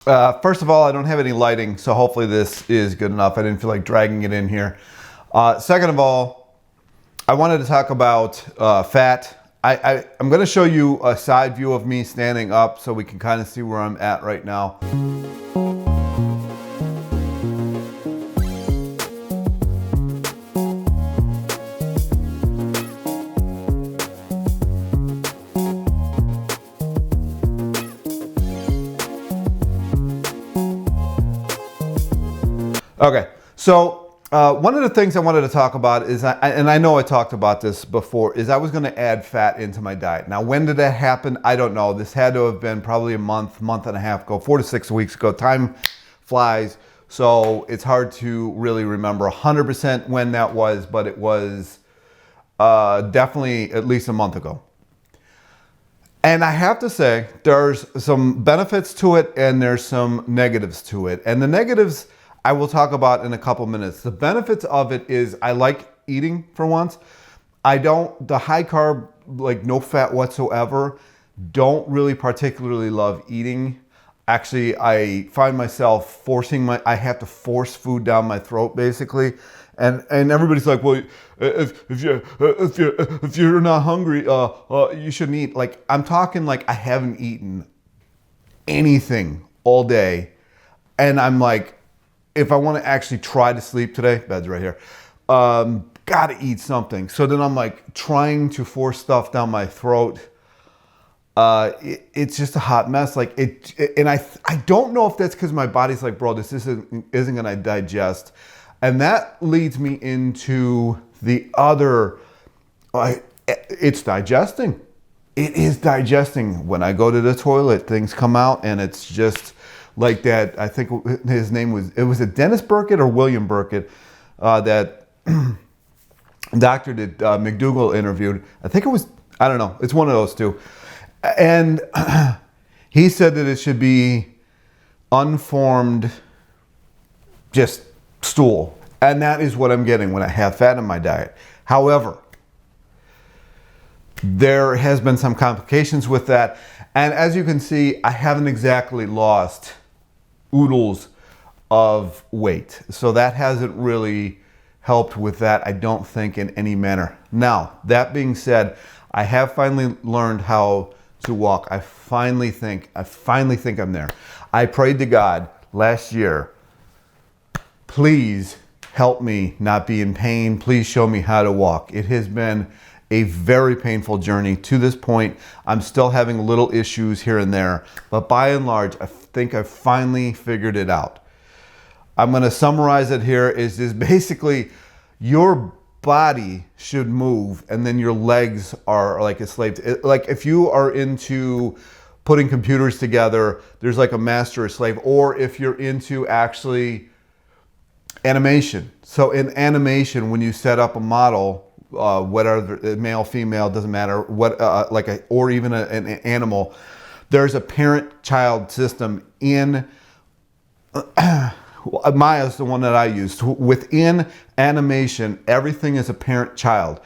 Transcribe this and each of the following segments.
First of all, I don't have any lighting, so hopefully this is good enough. I didn't feel like dragging it in here. Second of all, I wanted to talk about fat. I'm going to show you a side view of me standing up so we can kind of see where I'm at right now. Okay, so one of the things I wanted to talk about is, and I know I talked about this before, is I was going to add fat into my diet. Now, when did that happen? I don't know. This had to have been probably a month and a half ago, 4 to 6 weeks ago. Time flies, so it's hard to really remember 100% when that was, but it was definitely at least a month ago. And I have to say, there's some benefits to it and there's some negatives to it. And the negatives I will talk about in a couple minutes. The benefits of it is I like eating for once. The high carb, like no fat whatsoever, don't really particularly love eating. Actually, I find myself I have to force food down my throat basically. And everybody's like, well, if you're not hungry, you shouldn't eat. Like, I'm talking like I haven't eaten anything all day. And I'm like, if I want to actually try to sleep today, bed's right here, gotta eat something. So then I'm like trying to force stuff down my throat. It's just a hot mess. Like and I don't know if that's because my body's like, bro, this isn't gonna digest. And that leads me into the other, it's digesting. It is digesting. When I go to the toilet, things come out and it's just like that. I think his name was it Dennis Burkett or William Burkett that Dr. McDougall interviewed. I think it was, I don't know, it's one of those two. And he said that it should be unformed, just stool. And that is what I'm getting when I have fat in my diet. However, there has been some complications with that. And as you can see, I haven't exactly lost oodles of weight. So that hasn't really helped with that, I don't think, in any manner. Now, that being said, I have finally learned how to walk. I finally think I'm there. I prayed to God last year, please help me not be in pain. Please show me how to walk. It has been a very painful journey to this point. I'm still having little issues here and there, but by and large, I think I've finally figured it out. I'm gonna summarize it here. Is this basically your body should move and then your legs are like a slave to, like if you are into putting computers together, there's like a master or slave, or if you're into actually animation. So in animation, when you set up a model, whatever, male, female, doesn't matter, what, or even an animal, there's a parent-child system in, Maya's the one that I used. Within animation, everything is a parent-child.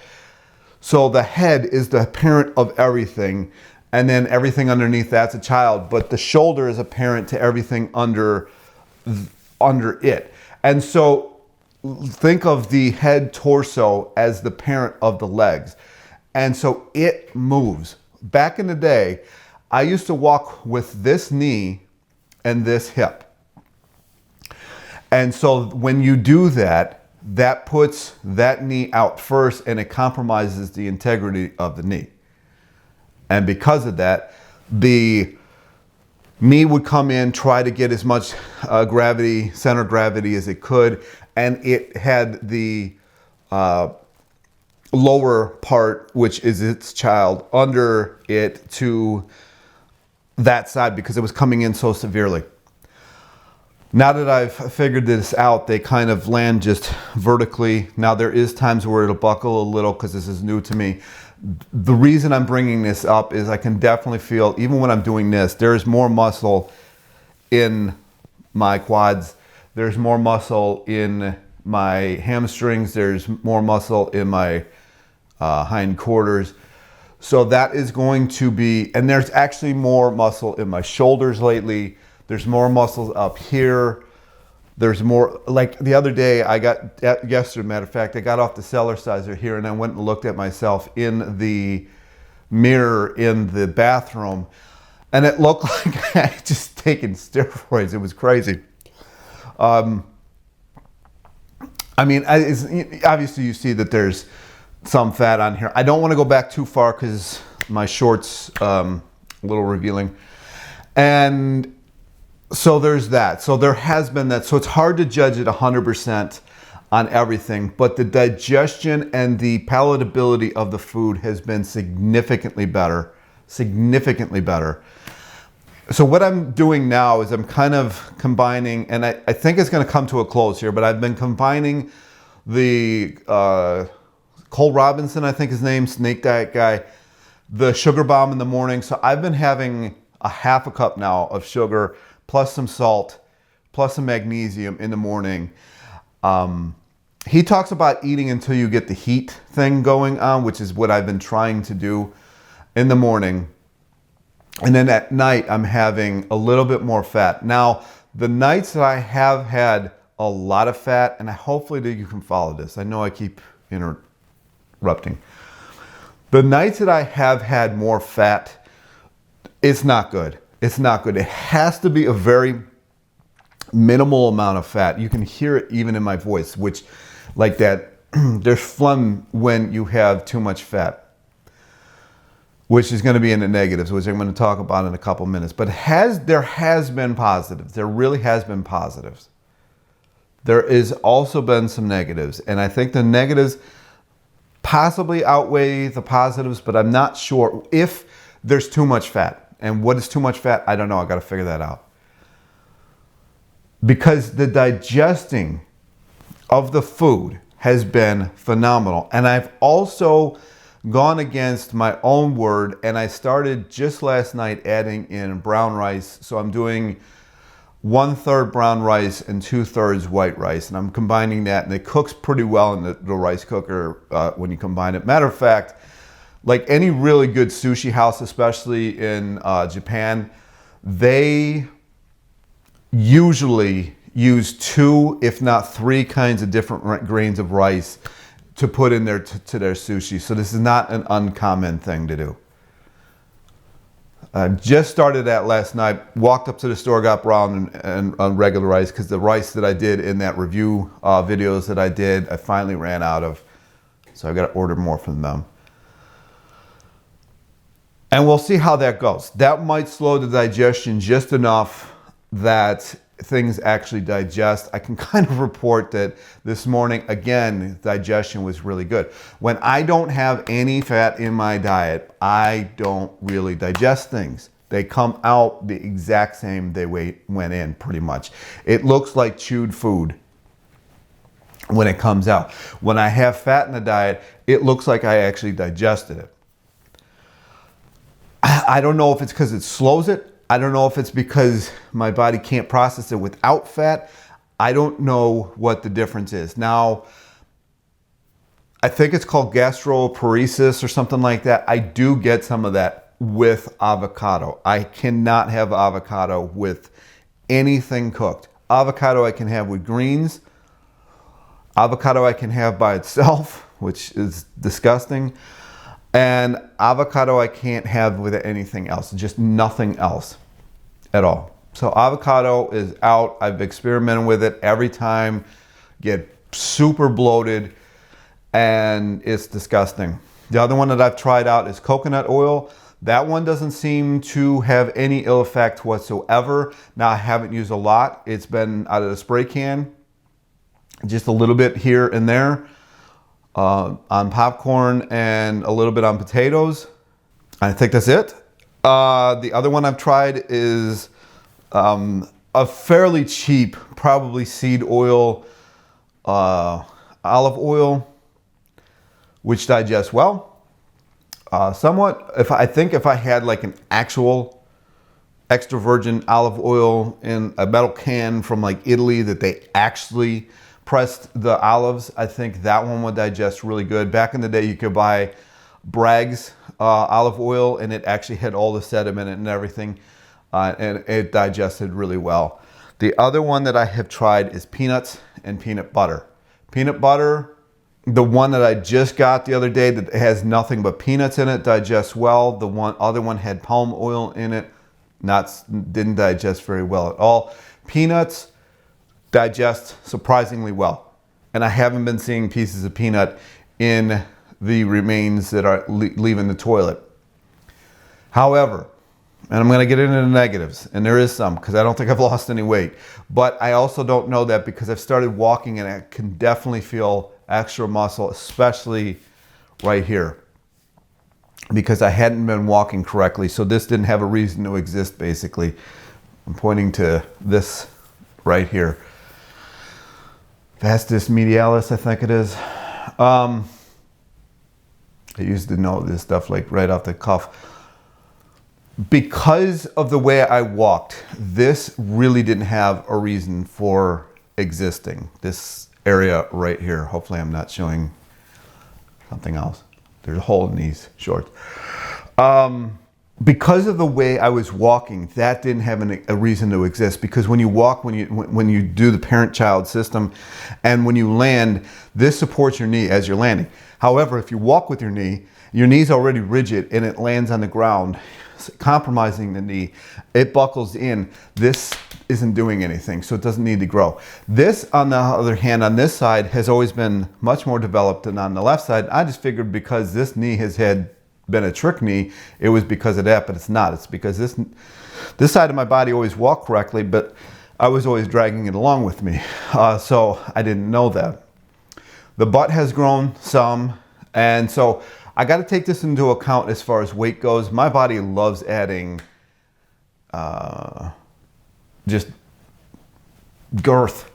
So the head is the parent of everything, and then everything underneath that's a child, but the shoulder is a parent to everything under it. And so think of the head torso as the parent of the legs. And so it moves. Back in the day, I used to walk with this knee and this hip. And so when you do that, that puts that knee out first and it compromises the integrity of the knee. And because of that, the knee would come in, try to get as much center of gravity as it could, and it had the lower part, which is its child, under it to that side because it was coming in so severely. Now that I've figured this out, they kind of land just vertically. Now there is times where it'll buckle a little because this is new to me. The reason I'm bringing this up is I can definitely feel, even when I'm doing this, there's more muscle in my quads. There's more muscle in my hamstrings. There's more muscle in my hind quarters. So that is going to be, and there's actually more muscle in my shoulders lately. There's more muscles up here. There's more, like the other day, yesterday, matter of fact, I got off the Cellerciser here and I went and looked at myself in the mirror in the bathroom, and it looked like I had just taken steroids. It was crazy. I mean, obviously you see that there's some fat on here. I don't want to go back too far because my shorts a little revealing. And so there's that. So there has been that. So it's hard to judge it 100% on everything, but the digestion and the palatability of the food has been significantly better, significantly better. So what I'm doing now is I'm kind of combining, and I think it's going to come to a close here, but I've been combining the Cole Robinson, I think his name, Snake Diet guy, the sugar bomb in the morning. So I've been having a half a cup now of sugar plus some salt plus some magnesium in the morning. He talks about eating until you get the heat thing going on, which is what I've been trying to do in the morning. And then at night, I'm having a little bit more fat. Now, the nights that I have had a lot of fat, and hopefully that you can follow this. I know I keep interrupting. The nights that I have had more fat, it's not good. It's not good. It has to be a very minimal amount of fat. You can hear it even in my voice, which like that, there's phlegm when you have too much fat, which is going to be in the negatives, which I'm going to talk about in a couple minutes. But there has been positives. There really has been positives. There has also been some negatives. And I think the negatives possibly outweigh the positives, but I'm not sure if there's too much fat. And what is too much fat? I don't know. I got to figure that out. Because the digesting of the food has been phenomenal. And I've also gone against my own word, and I started just last night adding in brown rice. So I'm doing 1/3 brown rice and 2/3 white rice, and I'm combining that, and it cooks pretty well in the rice cooker when you combine it. Matter of fact, like any really good sushi house, especially in Japan, they usually use 2, if not 3 kinds of different grains of rice to put in there to their sushi. So this is not an uncommon thing to do. Just started that last night, walked up to the store, got brown and regular rice, because the rice that I did in that review videos that I did, I finally ran out of. So I got to order more from them. And we'll see how that goes. That might slow the digestion just enough that things actually digest. I can kind of report that this morning, again, digestion was really good. When I don't have any fat in my diet, I don't really digest things. They come out the exact same they went in, pretty much. It looks like chewed food when it comes out. When I have fat in the diet, it looks like I actually digested it. I don't know if it's because it slows it. I don't know if it's because my body can't process it without fat. I don't know what the difference is. Now, I think it's called gastroparesis or something like that. I do get some of that with avocado. I cannot have avocado with anything cooked. Avocado I can have with greens. Avocado I can have by itself, which is disgusting. And avocado I can't have with anything else, just nothing else at all. So avocado is out. I've experimented with it every time, get super bloated, and it's disgusting. The other one that I've tried out is coconut oil. That one doesn't seem to have any ill effect whatsoever. Now, I haven't used a lot. It's been out of the spray can, just a little bit here and there. On popcorn and a little bit on potatoes. I think that's it. The other one I've tried is a fairly cheap, probably seed oil, olive oil, which digests well. Somewhat, I think if I had like an actual extra virgin olive oil in a metal can from like Italy that they actually pressed the olives, I think that one would digest really good. Back in the day, you could buy Bragg's olive oil, and it actually had all the sediment and everything. and it digested really well. The other one that I have tried is peanuts and peanut butter. Peanut butter, the one that I just got the other day that has nothing but peanuts in it, digests well. The other one had palm oil in it, didn't digest very well at all. Peanuts digest surprisingly well. And I haven't been seeing pieces of peanut in the remains that are leaving the toilet. However, and I'm going to get into the negatives, and there is some because I don't think I've lost any weight, but I also don't know that because I've started walking and I can definitely feel extra muscle, especially right here, because I hadn't been walking correctly. So this didn't have a reason to exist, basically. I'm pointing to this right here. Vastus medialis, I think it is. I used to know this stuff like right off the cuff. Because of the way I walked, this really didn't have a reason for existing. This area right here. Hopefully I'm not showing something else. There's a hole in these shorts. Because of the way I was walking, that didn't have a reason to exist. Because when you walk, when you do the parent-child system, and when you land, this supports your knee as you're landing. However, if you walk with your knee's already rigid and it lands on the ground, compromising the knee, it buckles in. This isn't doing anything, so it doesn't need to grow. This, on the other hand, on this side has always been much more developed than on the left side. I just figured because this knee has been a trick knee, it was because of that, but it's not. It's because this side of my body always walked correctly, but I was always dragging it along with me, so I didn't know that. The butt has grown some, and so I got to take this into account as far as weight goes. My body loves adding just girth.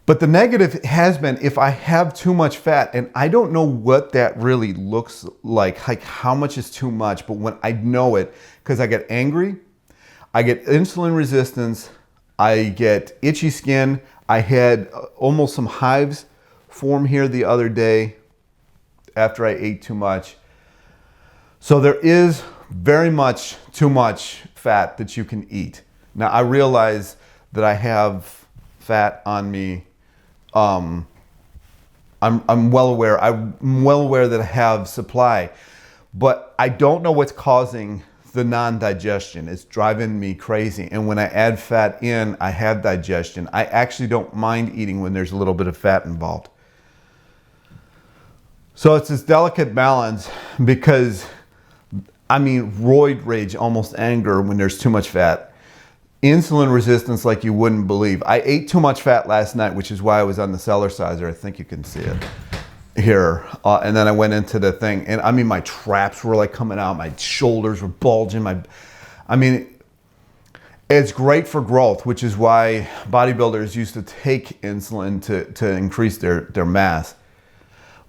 But the negative has been if I have too much fat, and I don't know what that really looks like how much is too much, but when I know it, because I get angry, I get insulin resistance, I get itchy skin. I had almost some hives form here the other day after I ate too much. So there is very much too much fat that you can eat. Now I realize that I have fat on me. I'm well aware that I have supply, but I don't know what's causing the non-digestion. It's driving me crazy. And when I add fat in, I have digestion. I actually don't mind eating when there's a little bit of fat involved. So it's this delicate balance because, I mean, roid rage, almost anger when there's too much fat. Insulin resistance like you wouldn't believe. I ate too much fat last night, which is why I was on the Cellerciser. I think you can see it here. And then I went into the thing, and I mean, my traps were like coming out. My shoulders were bulging. I mean, it's great for growth, which is why bodybuilders used to take insulin to increase their mass.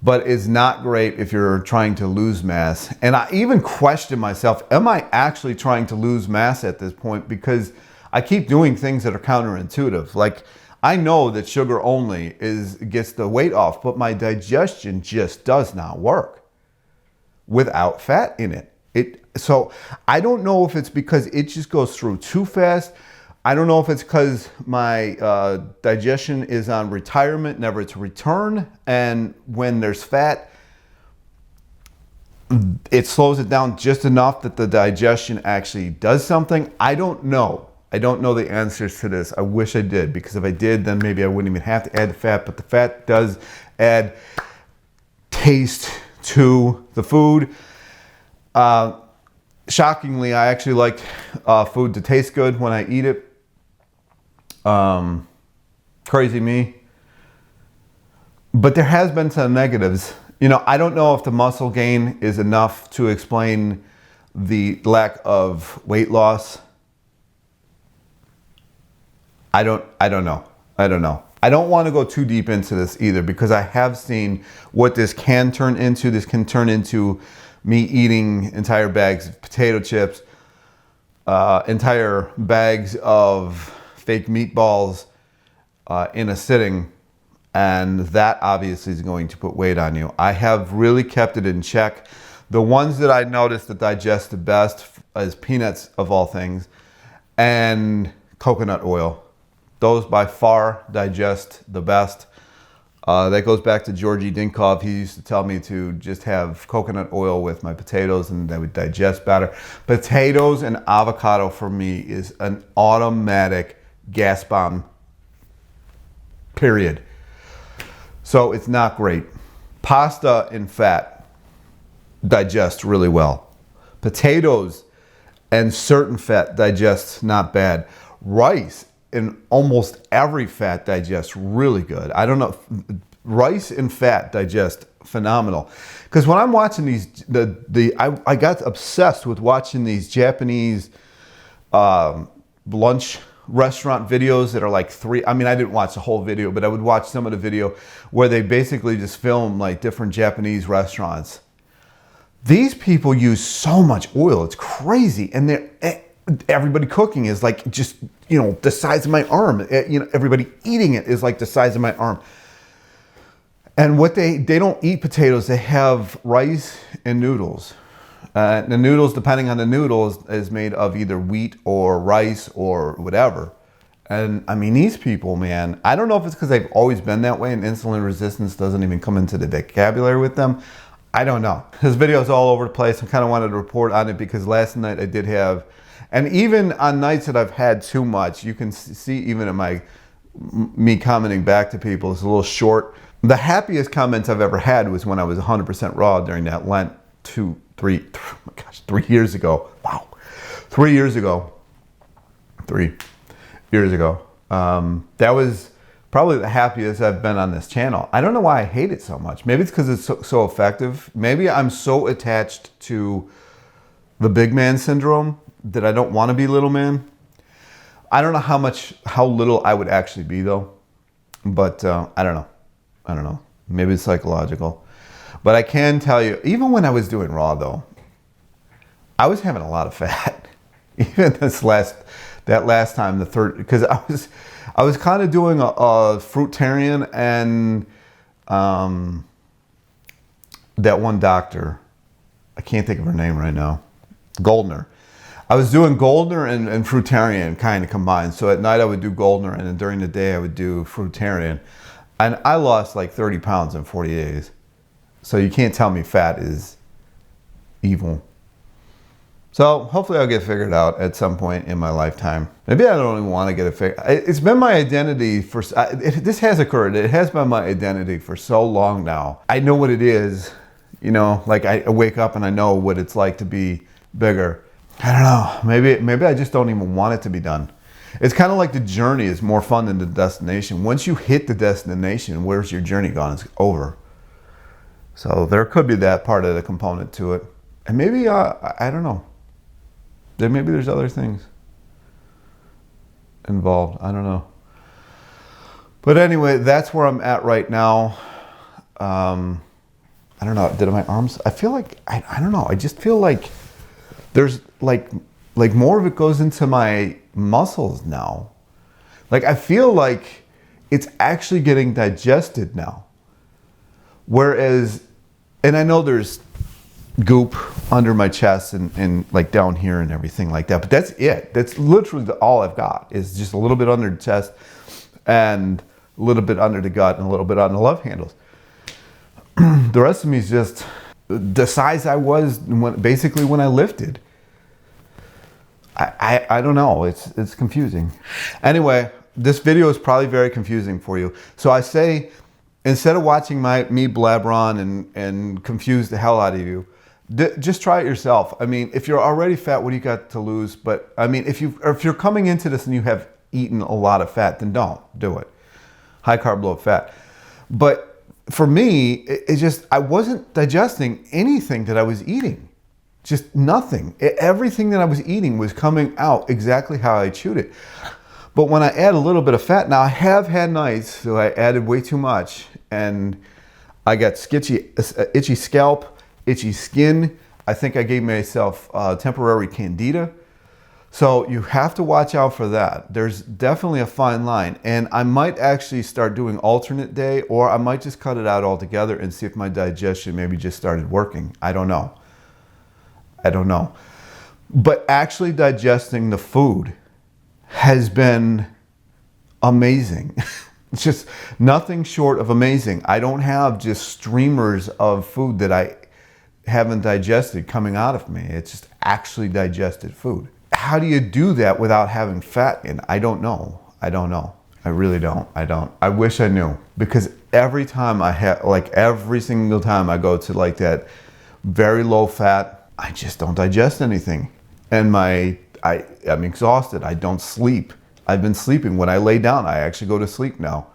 But it's not great if you're trying to lose mass. And I even question myself, am I actually trying to lose mass at this point? Because I keep doing things that are counterintuitive. Like, I know that sugar only gets the weight off, but my digestion just does not work without fat in it. So I don't know if it's because it just goes through too fast. I don't know if it's because my digestion is on retirement, never to return. And when there's fat, it slows it down just enough that the digestion actually does something. I don't know. I don't know the answers to this. I wish I did, because if I did, then maybe I wouldn't even have to add the fat. But the fat does add taste to the food. Shockingly, I actually like food to taste good when I eat it. Crazy me. But there has been some negatives. You know, I don't know if the muscle gain is enough to explain the lack of weight loss. I don't know. I don't want to go too deep into this either, because I have seen what this can turn into. This can turn into me eating entire bags of potato chips, entire bags of fake meatballs in a sitting, and that obviously is going to put weight on you. I have really kept it in check. The ones that I noticed that digest the best is peanuts, of all things. and coconut oil. Those by far digest the best. That goes back to Georgy Dinkov. He used to tell me to just have coconut oil with my potatoes and they would digest better. Potatoes and avocado for me is an automatic gas bomb, period. So it's not great. Pasta and fat digest really well. Potatoes and certain fat digest not bad. Rice and almost every fat digests really good. I don't know, rice and fat digest phenomenal. Because when I'm watching these, I got obsessed with watching these Japanese lunch restaurant videos that are like I didn't watch the whole video, but I would watch some of the video where they basically just film like different Japanese restaurants. These people use so much oil, it's crazy. And everybody cooking is like just, the size of my arm. Everybody eating it is like the size of my arm. And what they don't eat potatoes, they have rice and noodles. The noodles, depending on the noodles, is made of either wheat or rice or whatever. And I mean, these people, man, I don't know if it's because they've always been that way and insulin resistance doesn't even come into the vocabulary with them. I don't know. His video is all over the place. I kind of wanted to report on it because last night I did have, and even on nights that I've had too much, you can see even in me commenting back to people, it's a little short. The happiest comments I've ever had was when I was 100% raw during that Lent 3 years ago. Wow. 3 years ago. 3 years ago. That was probably the happiest I've been on this channel. I don't know why I hate it so much. Maybe it's because it's so effective. Maybe I'm so attached to the big man syndrome that I don't want to be little man. I don't know how little I would actually be though. But I don't know. Maybe it's psychological. But I can tell you, even when I was doing raw though, I was having a lot of fat. Even that last time, the third, because I was kind of doing a fruitarian and that one doctor, I can't think of her name right now, Goldner. I was doing Goldner and fruitarian kind of combined. So at night I would do Goldner and then during the day I would do fruitarian. And I lost like 30 pounds in 40 days. So you can't tell me fat is evil. So hopefully I'll get figured out at some point in my lifetime. Maybe I don't even want to get it figured. It's been my identity for, this has occurred. It has been my identity for so long now. I know what it is, like I wake up and I know what it's like to be bigger. I don't know, maybe I just don't even want it to be done. It's kind of like the journey is more fun than the destination. Once you hit the destination, where's your journey gone? It's over. So there could be that part of the component to it. And maybe, I don't know. Maybe there's other things involved. I don't know. But anyway, that's where I'm at right now. I don't know. Did my arms? I feel like, I don't know. I just feel like there's like more of it goes into my muscles now. Like I feel like it's actually getting digested now. Whereas, and I know there's goop under my chest and like down here and everything like that, but that's it. That's literally all I've got is just a little bit under the chest and a little bit under the gut and a little bit on the love handles. The rest of me is just the size I was basically when I lifted. I don't know. It's confusing. Anyway, this video is probably very confusing for you. So I say, instead of watching me blabber on and confuse the hell out of you, just try it yourself. I mean, if you're already fat, what do you got to lose? But I mean, if you're coming into this and you have eaten a lot of fat, then don't do it. High carb, low fat. But for me, it just, I wasn't digesting anything that I was eating. Just nothing. Everything that I was eating was coming out exactly how I chewed it. But when I add a little bit of fat, now I have had nights, so I added way too much and I got itchy scalp, itchy skin. I think I gave myself temporary candida. So you have to watch out for that. There's definitely a fine line. And I might actually start doing alternate day, or I might just cut it out altogether and see if my digestion maybe just started working. I don't know. But actually digesting the food has been amazing. It's just nothing short of amazing. I don't have just streamers of food that I haven't digested coming out of me. It's just actually digested food. How do you do that without having fat in? I don't know. I don't know. I really don't. I don't. I wish I knew, because every time I have, like every single time I go to like that very low fat, I just don't digest anything. And I'm exhausted. I don't sleep. I've been sleeping. When I lay down, I actually go to sleep now.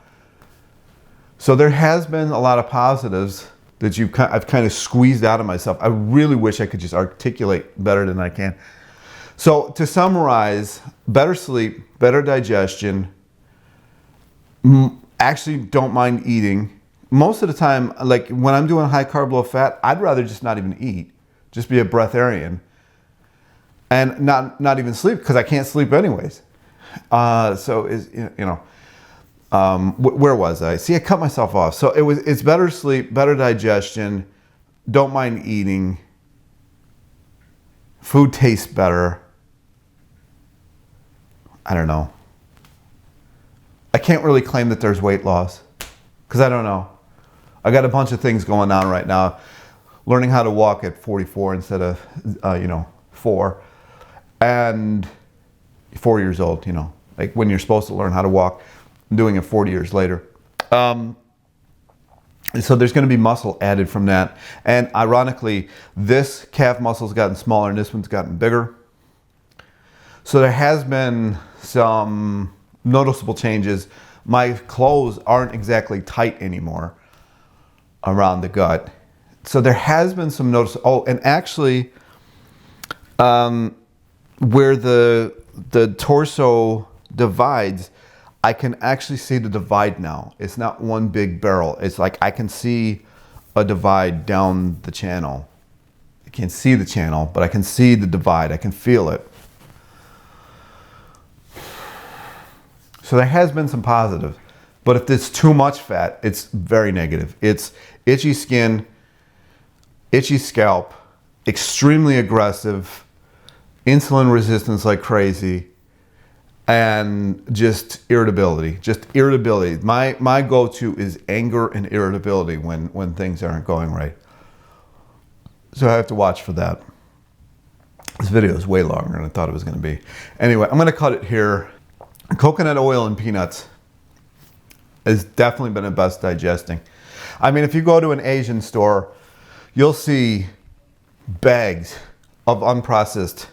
So there has been a lot of positives that I've kind of squeezed out of myself. I really wish I could just articulate better than I can. So to summarize, better sleep, better digestion, actually don't mind eating. Most of the time, like when I'm doing high carb, low fat, I'd rather just not even eat, just be a breatharian and not even sleep, because I can't sleep anyways. So where was I? See, I cut myself off. So it's better sleep, better digestion, don't mind eating, food tastes better. I don't know. I can't really claim that there's weight loss, because I don't know. I got a bunch of things going on right now. Learning how to walk at 44 instead of 4, and 4 years old, like when you're supposed to learn how to walk. I'm doing it 40 years later. So there's going to be muscle added from that. And ironically, this calf muscle's gotten smaller and this one's gotten bigger. So there has been some noticeable changes. My clothes aren't exactly tight anymore around the gut. So there has been some notice. Oh, and actually, where the torso divides, I can actually see the divide now. It's not one big barrel. It's like I can see a divide down the channel. I can't see the channel, but I can see the divide. I can feel it. So there has been some positive, but if there's too much fat, it's very negative. It's itchy skin, itchy scalp, extremely aggressive, insulin resistance like crazy, and just irritability. My go-to is anger and irritability when things aren't going right. So I have to watch for that. This video is way longer than I thought it was going to be. Anyway, I'm going to cut it here. Coconut oil and peanuts has definitely been the best digesting. I mean, if you go to an Asian store, you'll see bags of unprocessed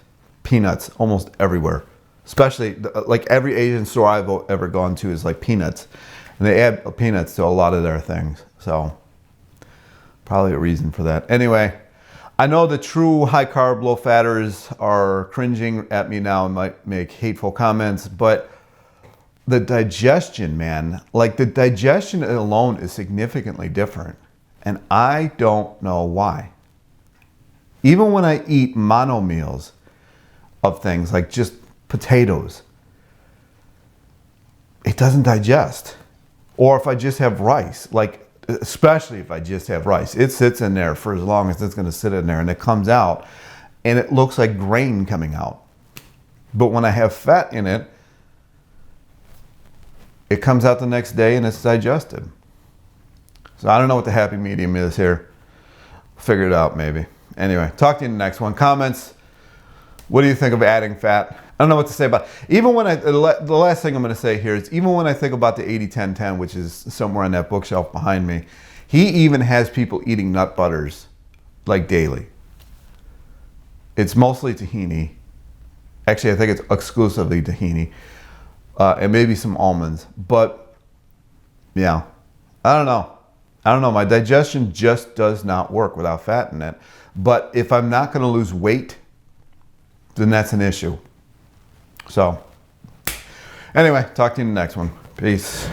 peanuts almost everywhere. Especially, like every Asian store I've ever gone to is like peanuts. And they add peanuts to a lot of their things. So, probably a reason for that. Anyway, I know the true high carb, low fatters are cringing at me now and might make hateful comments, but the digestion, man, like the digestion alone is significantly different. And I don't know why. Even when I eat mono meals of things like just potatoes, it doesn't digest. Or if I just have rice, like especially if I just have rice, it sits in there for as long as it's going to sit in there, and it comes out and it looks like grain coming out. But when I have fat in it, it comes out the next day and it's digested. So I don't know what the happy medium is here. Figure it out maybe. Anyway, talk to you in the next one. Comments. What do you think of adding fat? I don't know what to say about it. Even when the last thing I'm going to say here is, even when I think about the 80-10-10, which is somewhere on that bookshelf behind me, he even has people eating nut butters like daily. It's mostly tahini. Actually, I think it's exclusively tahini. And maybe some almonds. But yeah, I don't know. My digestion just does not work without fat in it. But if I'm not going to lose weight, then that's an issue. So anyway, talk to you in the next one. Peace.